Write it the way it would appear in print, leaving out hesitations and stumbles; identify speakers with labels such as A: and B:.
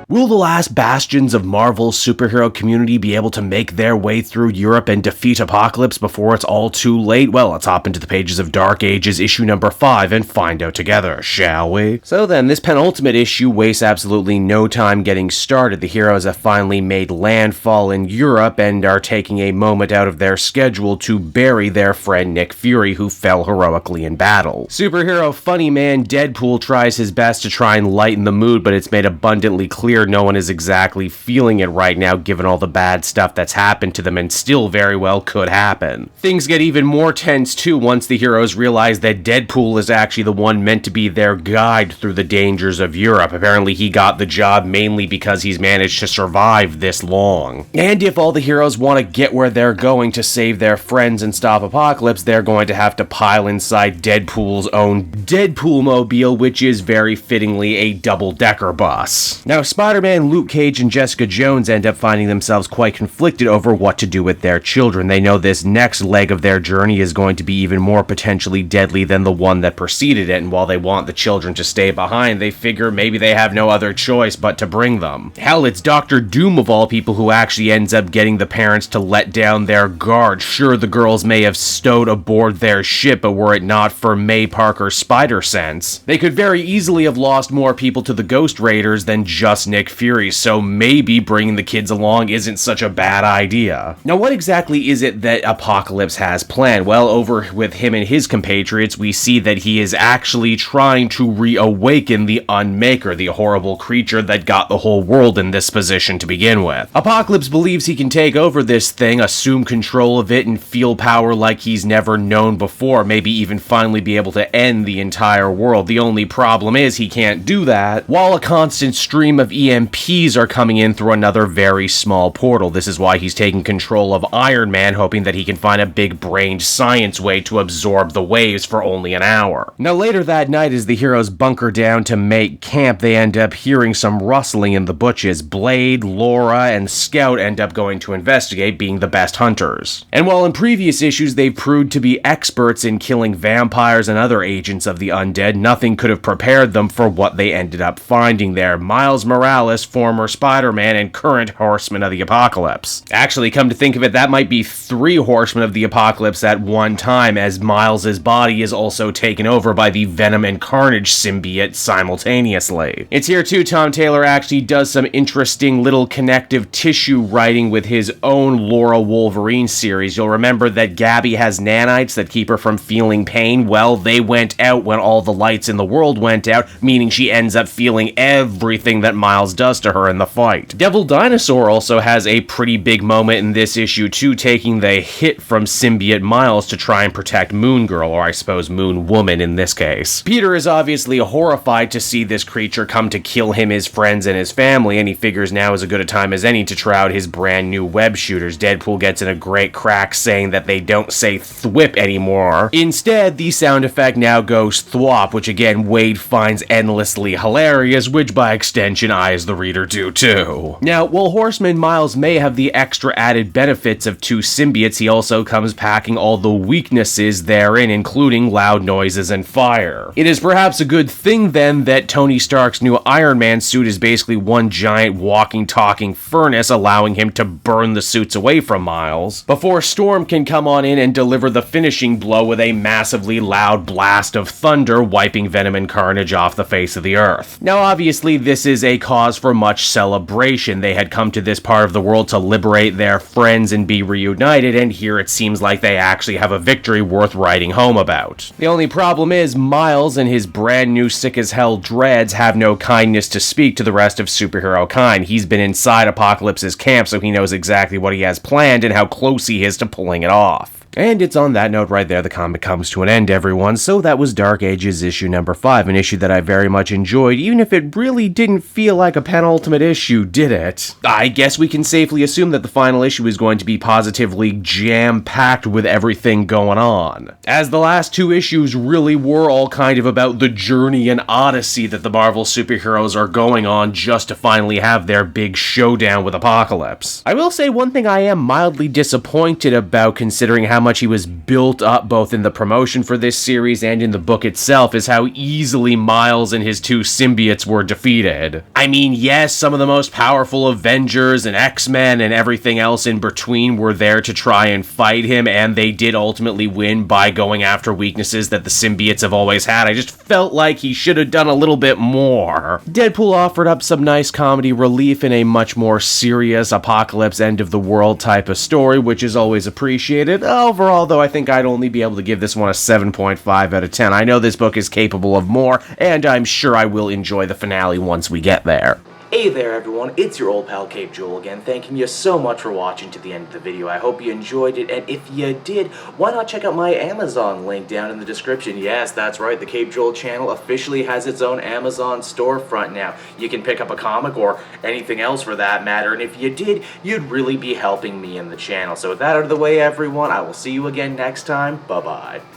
A: Will the last bastions of Marvel's superhero community be able to make their way through Europe and defeat Apocalypse before it's all too late? Well, let's hop into the pages of Dark Ages issue number 5 and find out together, shall we? So then, this penultimate issue wastes absolutely no time getting started. The heroes have finally made landfall in Europe and are taking a moment out of their schedule to bury their friend Nick Fury, who fell heroically in battle. Superhero funny man Deadpool tries his best to try and lighten the mood, but it's made abundantly clear no one is exactly feeling it right now given all the bad stuff that's happened to them and still very well could happen. Things get even more tense too once the heroes realize that Deadpool is actually the one meant to be their guide through the dangers of Europe. Apparently he got the job mainly because he's managed to survive this long. And if all the heroes want to get where they're going to save their friends and stop Apocalypse, they're going to have to pile inside Deadpool's own Deadpool-mobile, which is very fittingly a double-decker bus. Now, Spider-Man, Luke Cage, and Jessica Jones end up finding themselves quite conflicted over what to do with their children. They know this next leg of their journey is going to be even more potentially deadly than the one that preceded it, and while they want the children to stay behind, they figure maybe they have no other choice but to bring them. Hell, it's Dr. Doom of all people who actually ends up getting the parents to let down their guard. Sure, the girls may have stowed aboard their ship, but were it not for May Parker's spider sense, they could very easily have lost more people to the Ghost Raiders than just Nick Fury, so maybe bringing the kids along isn't such a bad idea. Now, what exactly is it that Apocalypse has planned? Well, over with him and his compatriots, we see that he is actually trying to reawaken the Unmaker, the horrible creature that got the whole world in this position to begin with. Apocalypse believes he can take over this thing, assume control of it, and feel power like he's never known before, maybe even finally be able to end the entire world. The only problem is he can't do that while a constant stream of EMPs are coming in through another very small portal. This is why he's taking control of Iron Man, hoping that he can find a big-brained science way to absorb the waves for only an hour. Now, later that night, as the heroes bunker down to make camp, they end up hearing some rustling in the bushes. Blade, Laura, and Scout end up going to investigate, being the best hunters. And while in previous issues they've proved to be experts in killing vampires and other agents of the undead, nothing could have prepared them for what they ended up finding there. Miles Morales, former Spider-Man and current Horseman of the Apocalypse. Actually, come to think of it, that might be 3 Horsemen of the Apocalypse at one time, as Miles' body is also taken over by the Venom and Carnage symbiote simultaneously. It's here too Tom Taylor actually does some interesting little connective tissue writing with his own Laura Wolverine series. You'll remember that Gabby has nanites that keep her from feeling pain. Well, they went out when all the lights in the world went out, meaning she ends up feeling everything that Miles does to her in the fight. Devil Dinosaur also has a pretty big moment in this issue too, taking the hit from symbiote Miles to try and protect Moon Girl, or I suppose Moon Woman in this case. Peter is obviously horrified to see this creature come to kill him, his friends, and his family, and he figures now is as good a time as any to try out his brand new web shooters. Deadpool gets in a great crack saying that they don't say thwip anymore. Instead, the sound effect now goes thwop, which again Wade finds endlessly hilarious, which by extension I as the reader do too. Now, while Horseman Miles may have the extra added benefits of 2 symbiotes, he also comes packing all the weaknesses therein, including loud noises and fire. It is perhaps a good thing then that Tony Stark's new Iron Man suit is basically one giant walking, talking furnace, allowing him to burn the suits away from Miles, before Storm can come on in and deliver the finishing blow with a massively loud blast of thunder, wiping Venom and Carnage off the face of the earth. Now, obviously, this is a cause for much celebration. They had come to this part of the world to liberate their friends and be reunited, and here it seems like they actually have a victory worth writing home about. The only problem is Miles and his brand new sick-as-hell dreads have no kindness to speak to the rest of superhero kind. He's been inside Apocalypse's camp, so he knows exactly what he has planned and how close he is to pulling it off. And it's on that note right there the comic comes to an end, everyone. So that was Dark Ages issue number 5, an issue that I very much enjoyed, even if it really didn't feel like a penultimate issue, did it? I guess we can safely assume that the final issue is going to be positively jam-packed with everything going on, as the last 2 issues really were all kind of about the journey and odyssey that the Marvel superheroes are going on just to finally have their big showdown with Apocalypse. I will say one thing I am mildly disappointed about, considering how much much he was built up both in the promotion for this series and in the book itself is how easily Miles and his two symbiotes were defeated. I mean, yes, some of the most powerful Avengers and X-Men and everything else in between were there to try and fight him, and they did ultimately win by going after weaknesses that the symbiotes have always had. I just felt like he should have done a little bit more. Deadpool offered up some nice comedy relief in a much more serious apocalypse end of the world type of story, which is always appreciated. Overall, though, I think I'd only be able to give this one a 7.5 out of 10. I know this book is capable of more, and I'm sure I will enjoy the finale once we get there. Hey there everyone, it's your old pal Cape Joel again, thanking you so much for watching to the end of the video. I hope you enjoyed it, and if you did, why not check out my Amazon link down in the description. Yes, that's right, the Cape Joel channel officially has its own Amazon storefront now. You can pick up a comic or anything else for that matter, and if you did, you'd really be helping me in the channel. So with that out of the way everyone, I will see you again next time. Bye-bye.